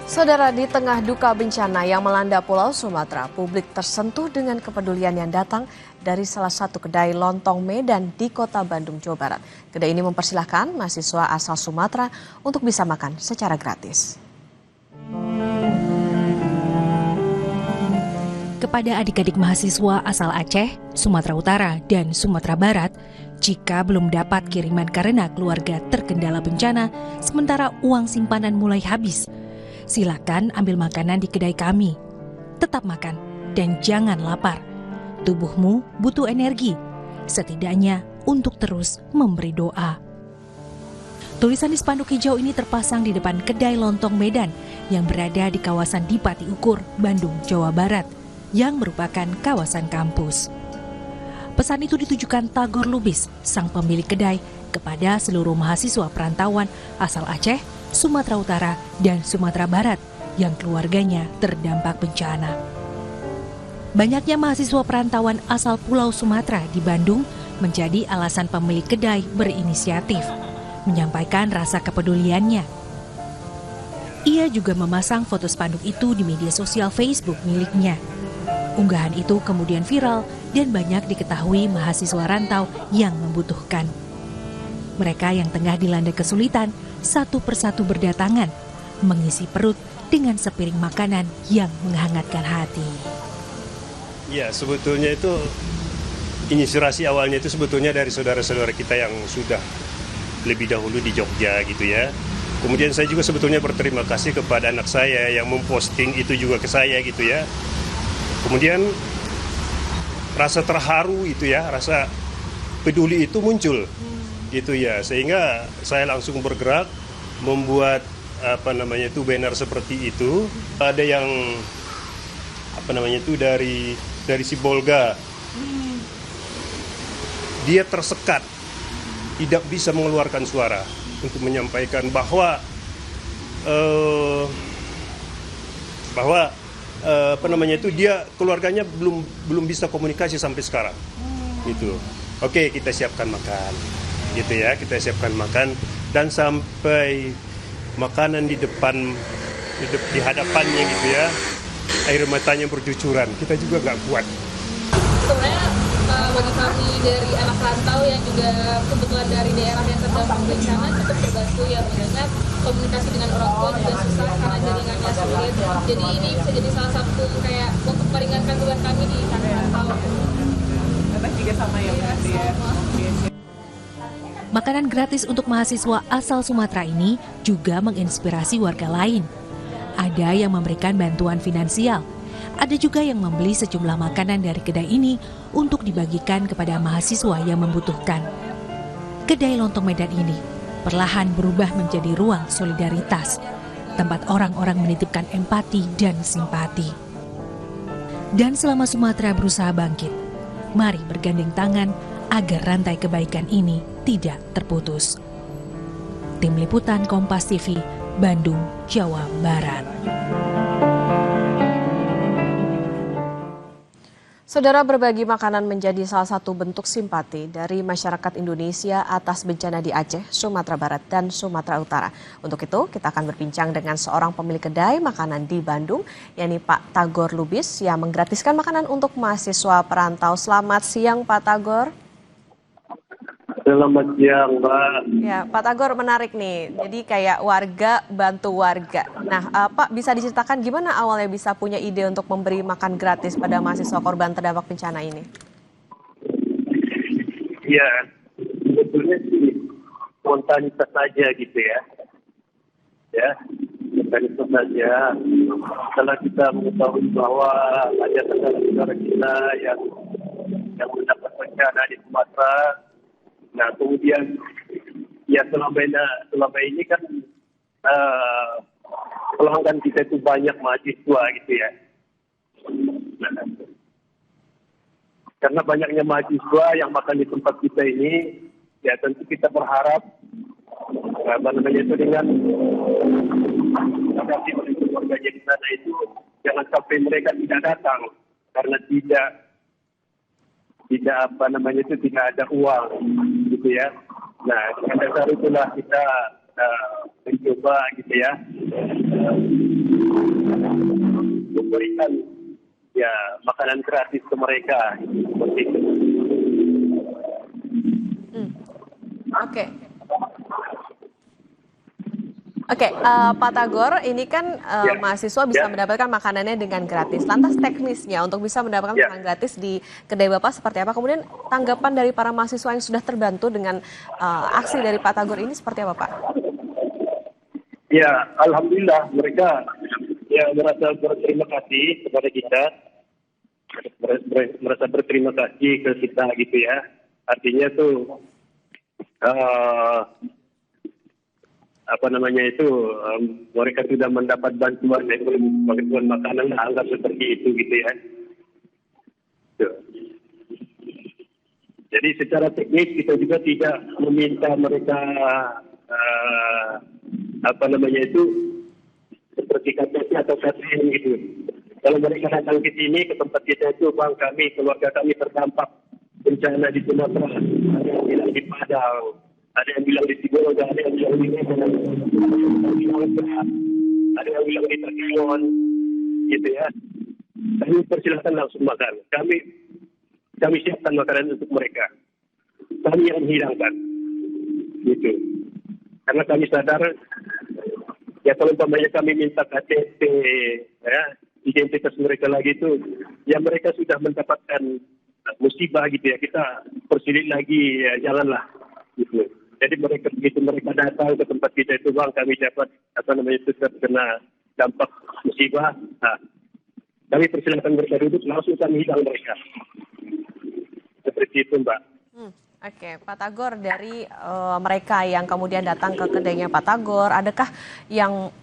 Saudara, di tengah duka bencana yang melanda Pulau Sumatera, publik tersentuh dengan kepedulian yang datang dari salah satu kedai lontong Medan di Kota Bandung, Jawa Barat. Kedai ini mempersilahkan mahasiswa asal Sumatera untuk bisa makan secara gratis. Kepada adik-adik mahasiswa asal Aceh, Sumatera Utara, dan Sumatera Barat, jika belum dapat kiriman karena keluarga terkendala bencana, sementara uang simpanan mulai habis, silakan ambil makanan di kedai kami. Tetap makan dan jangan lapar. Tubuhmu butuh energi, setidaknya untuk terus memberi doa. Tulisan di spanduk hijau ini terpasang di depan kedai lontong Medan yang berada di kawasan Dipati Ukur, Bandung, Jawa Barat, yang merupakan kawasan kampus. Pesan itu ditujukan Tagor Lubis, sang pemilik kedai, kepada seluruh mahasiswa perantauan asal Aceh, Sumatera Utara, dan Sumatera Barat yang keluarganya terdampak bencana. Banyaknya mahasiswa perantauan asal Pulau Sumatera di Bandung menjadi alasan pemilik kedai berinisiatif menyampaikan rasa kepeduliannya. Ia juga memasang foto spanduk itu di media sosial Facebook miliknya. Unggahan itu kemudian viral dan banyak diketahui mahasiswa rantau yang membutuhkan. Mereka yang tengah dilanda kesulitan satu persatu berdatangan, mengisi perut dengan sepiring makanan yang menghangatkan hati. Ya, sebetulnya itu inspirasi awalnya itu sebetulnya dari saudara-saudara kita yang sudah lebih dahulu di Jogja gitu ya. Kemudian saya juga sebetulnya berterima kasih kepada anak saya yang memposting itu juga ke saya gitu ya. Kemudian rasa terharu itu ya, rasa peduli itu muncul gitu ya, sehingga saya langsung bergerak membuat banner seperti itu. Ada yang dari Sibolga, dia tersekat, tidak bisa mengeluarkan suara untuk menyampaikan bahwa dia keluarganya belum bisa komunikasi sampai sekarang gitu. Oke, kita siapkan makan gitu ya, kita siapkan makan dan sampai makanan di hadapannya gitu ya, air matanya bercucuran, kita juga nggak kuat. Sebenarnya bagi kami dari anak rantau yang juga kebetulan dari daerah yang terdampak bencana cukup terbantu ya, mengingat komunikasi dengan orang tua juga susah karena jaringannya sulit. Jadi ini bisa jadi salah satu kayak untuk meringankan beban kami di anak rantau. Kita juga sama ya berarti ya. Makanan gratis untuk mahasiswa asal Sumatera ini juga menginspirasi warga lain. Ada yang memberikan bantuan finansial. Ada juga yang membeli sejumlah makanan dari kedai ini untuk dibagikan kepada mahasiswa yang membutuhkan. Kedai lontong Medan ini perlahan berubah menjadi ruang solidaritas, tempat orang-orang menitipkan empati dan simpati. Dan selama Sumatera berusaha bangkit, mari bergandeng tangan agar rantai kebaikan ini tidak terputus. Tim Liputan Kompas TV, Bandung, Jawa Barat. Saudara, berbagi makanan menjadi salah satu bentuk simpati dari masyarakat Indonesia atas bencana di Aceh, Sumatera Barat, dan Sumatera Utara. Untuk itu, kita akan berbincang dengan seorang pemilik kedai makanan di Bandung, yakni Pak Tagor Lubis, yang menggratiskan makanan untuk mahasiswa perantau. Selamat siang, Pak Tagor. Selamat siang, Mbak. Ya, Pak Tagor, menarik nih. Jadi kayak warga bantu warga. Nah, Pak, bisa diceritakan gimana awalnya bisa punya ide untuk memberi makan gratis pada mahasiswa korban terdampak bencana ini? Iya, sebetulnya sih spontanitas saja gitu ya. Ya, spontanitas saja. Setelah kita mengetahui bahwa ada saudara-saudara kita yang mendapat bencana di Sumatera. Nah, kemudian ya selama ini kan pelanggan kita itu banyak mahasiswa gitu ya. Nah, karena banyaknya mahasiswa yang makan di tempat kita ini, ya tentu kita berharap dengan keluarga di sana itu jangan sampai mereka tidak datang karena tidak ada uang gitu ya. Nah, pada dasar itulah kita mencoba gitu ya memberikan ya makanan gratis ke mereka seperti itu. Oke. Oke, Pak Tagor, ini kan mahasiswa bisa mendapatkan makanannya dengan gratis. Lantas teknisnya untuk bisa mendapatkan makanan gratis di kedai Bapak seperti apa? Kemudian tanggapan dari para mahasiswa yang sudah terbantu dengan aksi dari Pak Tagor ini seperti apa, Pak? Ya, alhamdulillah mereka ya merasa berterima kasih kepada kita, merasa berterima kasih ke kita gitu ya. Artinya tuh mereka sudah mendapat bantuan makanan, anggap seperti itu gitu ya. Jadi secara teknis kita juga tidak meminta mereka seperti KTP atau KTM gitu. Kalau mereka datang ke sini, ke tempat kita itu, Bang, keluarga kami terdampak bencana di Sumatera, ada yang bilang di Padang, ada yang bilang di Sibolga, ada yang bilang di Medan, ada yang bilang di Takengon, gitu ya. Kami persilahkan langsung makan. Kami siapkan makanan untuk mereka. Kami yang menghidangkan, gitu. Karena kami sadar, ya kalau umpamanya kami minta KTP, ya, identitas mereka lagi itu, ya mereka sudah mendapatkan musibah gitu ya, kita persulit lagi, ya janganlah gitu. Jadi begitu mereka datang ke tempat kita itu, Bang, kami dapat terkena dampak musibah, nah, kami persilahkan mereka duduk, langsung kami hidang mereka. Seperti itu, Mbak. Oke, Pak Tagor, dari mereka yang kemudian datang ke kedainya Pak Tagor, adakah yang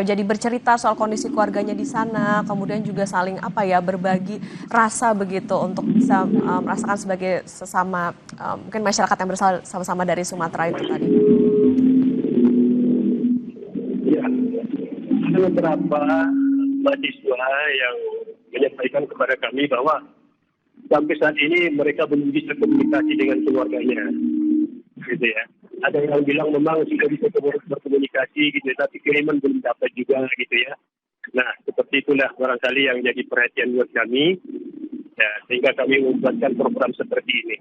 jadi bercerita soal kondisi keluarganya di sana, kemudian juga saling berbagi rasa begitu untuk bisa merasakan sebagai sesama mungkin masyarakat yang bersama-sama dari Sumatera itu tadi? Ya, ada beberapa mahasiswa yang menyampaikan kepada kami bahwa sampai saat ini mereka belum bisa komunikasi dengan keluarganya, gitu ya. Ada yang bilang memang sudah bisa berkomunikasi, gitu ya, tapi kiriman belum dapat juga, gitu ya. Nah, seperti itulah barangkali yang jadi perhatian buat kami, ya, sehingga kami membuatkan program seperti ini.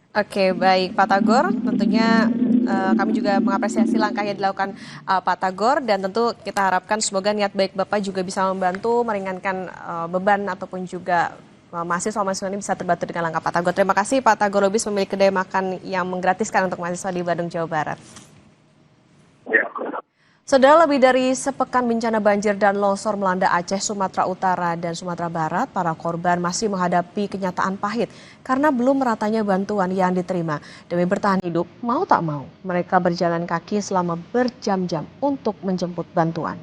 Oke, baik Pak Tagor, tentunya kami juga mengapresiasi langkah yang dilakukan Pak Tagor dan tentu kita harapkan semoga niat baik Bapak juga bisa membantu meringankan beban ataupun juga mahasiswa-mahasiswa ini bisa terbantu dengan langkah Pak Tagor. Terima kasih Pak Tagor Lubis, pemilik kedai makan yang menggratiskan untuk mahasiswa di Bandung, Jawa Barat. Saudara, lebih dari sepekan bencana banjir dan longsor melanda Aceh, Sumatera Utara, dan Sumatera Barat, para korban masih menghadapi kenyataan pahit karena belum meratanya bantuan yang diterima. Demi bertahan hidup, mau tak mau, mereka berjalan kaki selama berjam-jam untuk menjemput bantuan.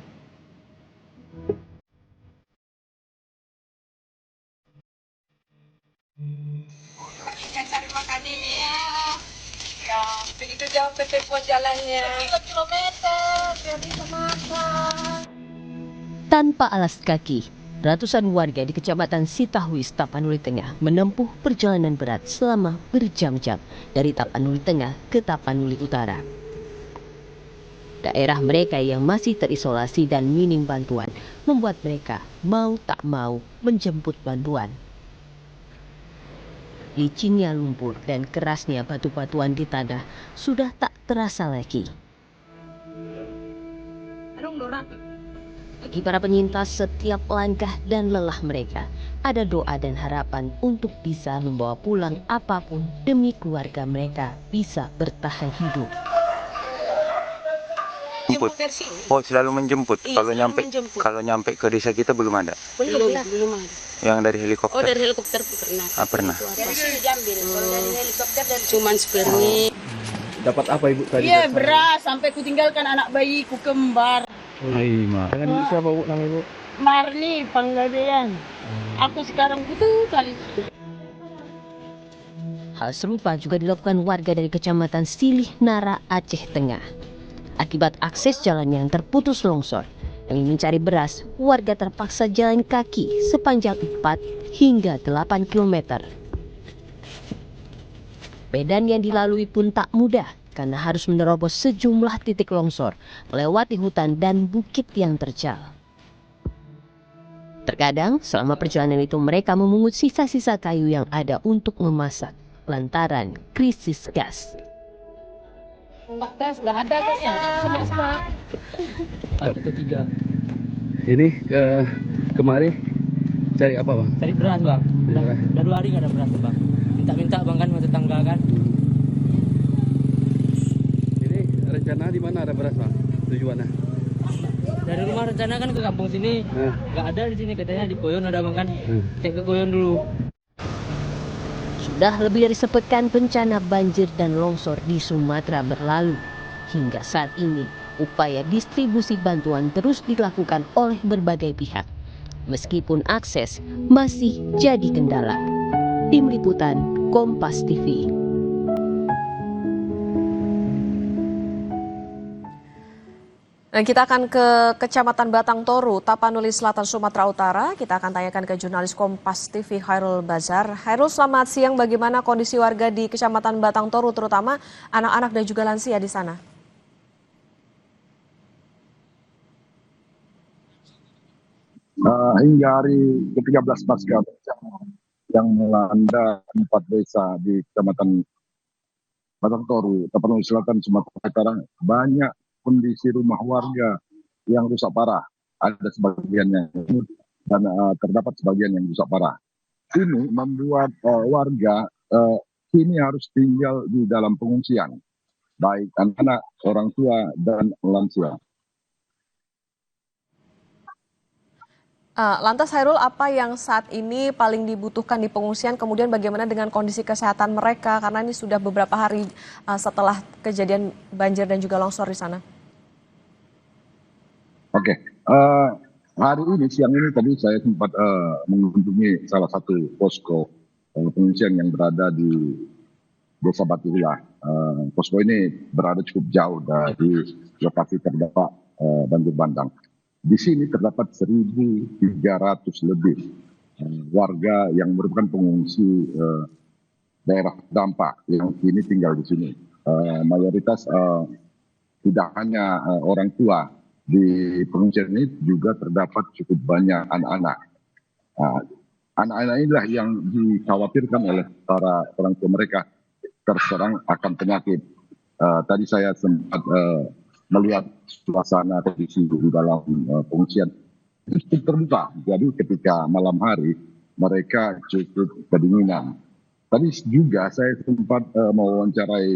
Cari makan ini ya begitu jauh PT Pos jalannya 3 kilometer biar bisa makan. Tanpa alas kaki, ratusan warga di Kecamatan Sitahwis, Tapanuli Tengah menempuh perjalanan berat selama berjam-jam dari Tapanuli Tengah ke Tapanuli Utara. Daerah mereka yang masih terisolasi dan minim bantuan membuat mereka mau tak mau menjemput bantuan. Licinnya lumpur dan kerasnya batu-batuan di tanah sudah tak terasa lagi. Bagi para penyintas, setiap langkah dan lelah mereka ada doa dan harapan untuk bisa membawa pulang apapun demi keluarga mereka bisa bertahan hidup. Oh, selalu menjemput. Iya, Kalau nyampe ke desa kita belum ada. Belum ada. Yang dari helikopter. Oh, dari helikopter pernah. Pernah. Dari sini Jambil. Kalau dari helikopter dari cuman seperni. Dapat apa Ibu tadi? Iya, beras sampai ku tinggalkan anak bayiku kembar. Aima. Dengan siapa Bu nama Ibu? Marni Panggabean. Aku sekarang butuh kali. Hal serupa juga dilakukan warga dari Kecamatan Silih Nara, Aceh Tengah. Akibat akses jalan yang terputus longsor, demi mencari beras, warga terpaksa jalan kaki sepanjang 4 hingga 8 km. Medan yang dilalui pun tak mudah, karena harus menerobos sejumlah titik longsor, melewati hutan dan bukit yang terjal. Terkadang selama perjalanan itu mereka memungut sisa-sisa kayu yang ada untuk memasak lantaran krisis gas. Gas nggak ada gasnya. Ada ketiga. Ini kemari cari apa bang? Cari beras bang. Beras. Udah 2 hari nggak ada beras bang. Minta bang kan sama tetangga kan. Ini rencana di mana ada beras bang? Tujuannya? Dari rumah rencana kan ke kampung sini. Nggak ada di sini, katanya di Koyon ada bang kan. Cek ke Koyon dulu. Sudah lebih dari sepekan bencana banjir dan longsor di Sumatera berlalu. Hingga saat ini, upaya distribusi bantuan terus dilakukan oleh berbagai pihak. Meskipun akses masih jadi kendala. Tim Liputan Kompas TV. Dan kita akan ke Kecamatan Batang Toru, Tapanuli Selatan, Sumatera Utara. Kita akan tanyakan ke jurnalis Kompas TV Khairul Bazar. Khairul, selamat siang. Bagaimana kondisi warga di Kecamatan Batang Toru, terutama anak-anak dan juga lansia di sana? Hingga hari ke-13 pasca bencana yang melanda 4 desa di Kecamatan Batang Toru, Tapanuli Selatan, Sumatera Utara, banyak kondisi rumah warga yang rusak parah. Ada sebagian yang dan terdapat sebagian yang rusak parah. Ini membuat warga kini harus tinggal di dalam pengungsian, baik anak-anak, orang tua, dan lansia. Lantas Khairul, apa yang saat ini paling dibutuhkan di pengungsian, kemudian bagaimana dengan kondisi kesehatan mereka, karena ini sudah beberapa hari setelah kejadian banjir dan juga longsor di sana? Oke, hari ini, siang ini tadi saya sempat mengunjungi salah satu posko pengungsian yang berada di Desa Batulah. Posko ini berada cukup jauh dari lokasi terdampak banjir bandang. Di sini terdapat 1.300 lebih warga yang merupakan pengungsi daerah terdampak yang kini tinggal di sini. Mayoritas tidak hanya orang tua, di pengungsian ini juga terdapat cukup banyak anak-anak. Anak-anak inilah yang dikhawatirkan oleh para orang tua mereka terserang akan penyakit. Tadi saya sempat melihat suasana kondisi di dalam pengungsian cukup terbuka. Jadi ketika malam hari mereka cukup kedinginan. Tadi juga saya sempat mewawancarai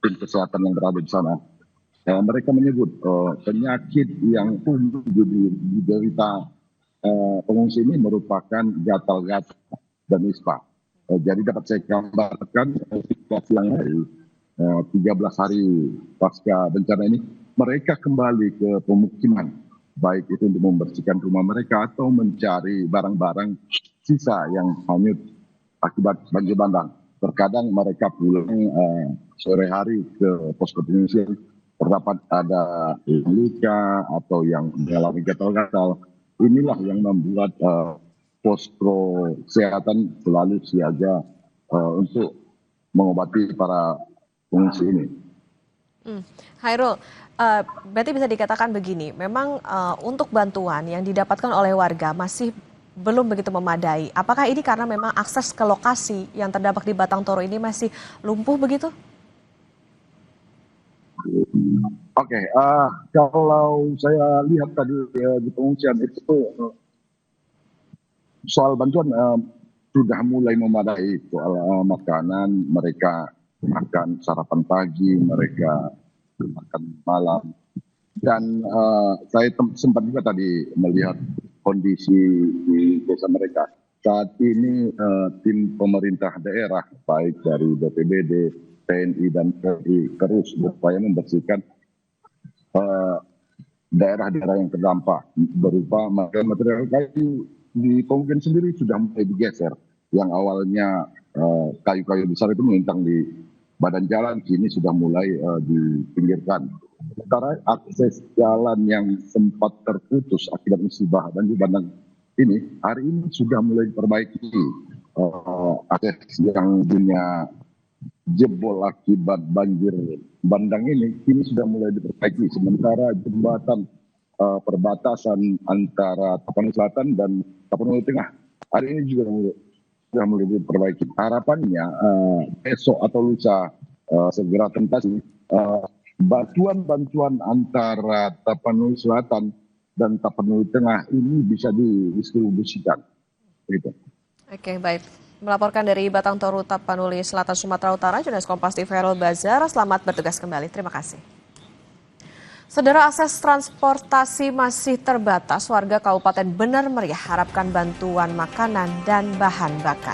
tim kesehatan yang berada di sana. Mereka menyebut penyakit yang umum diderita pengungsi ini merupakan gatal-gatal dan ispa. Jadi dapat saya gambarkan situasi yang hari 13 hari pasca bencana ini, mereka kembali ke pemukiman, baik itu untuk membersihkan rumah mereka atau mencari barang-barang sisa yang hanyut akibat banjir bandang. Terkadang mereka pulang sore hari ke posko pengungsian, terdapat ada luka atau yang mengalami gatal-gatal. Inilah yang membuat posko kesehatan selalu siaga untuk mengobati para pengungsi ini. Khairul, berarti bisa dikatakan begini, memang untuk bantuan yang didapatkan oleh warga masih belum begitu memadai. Apakah ini karena memang akses ke lokasi yang terdampak di Batang Toru ini masih lumpuh begitu? Oke, kalau saya lihat tadi di pengungsian itu soal bantuan sudah mulai memadai. Soal makanan, mereka makan sarapan pagi, mereka makan malam. Dan saya sempat juga tadi melihat kondisi di desa mereka. Saat ini tim pemerintah daerah, baik dari BPBD, TNI, dan Polri terus berupaya membersihkan daerah-daerah yang terdampak berupa material kayu. Di pengungsian sendiri sudah mulai digeser. Yang awalnya kayu-kayu besar itu melintang di badan jalan, kini sudah mulai dipinggirkan. Sementara akses jalan yang sempat terputus akibat musibah banjir bandang ini, hari ini sudah mulai diperbaiki. Akses yang punya jebol akibat banjir bandang ini kini sudah mulai diperbaiki. Sementara jembatan perbatasan antara Tapanuli Selatan dan Tapanuli Tengah hari ini juga sudah mulai diperbaiki. Harapannya besok atau lusa segera tuntas bantuan antara Tapanuli Selatan dan Tapanuli Tengah ini bisa didistribusikan. Gitu. Oke, baik. Melaporkan dari Batang Toru, Tapanuli Selatan, Sumatera Utara, jurnalis Kompas TV Hairul Bazar. Selamat bertugas kembali. Terima kasih. Saudara, akses transportasi masih terbatas. Warga Kabupaten Benar Meriah harapkan bantuan makanan dan bahan bakar.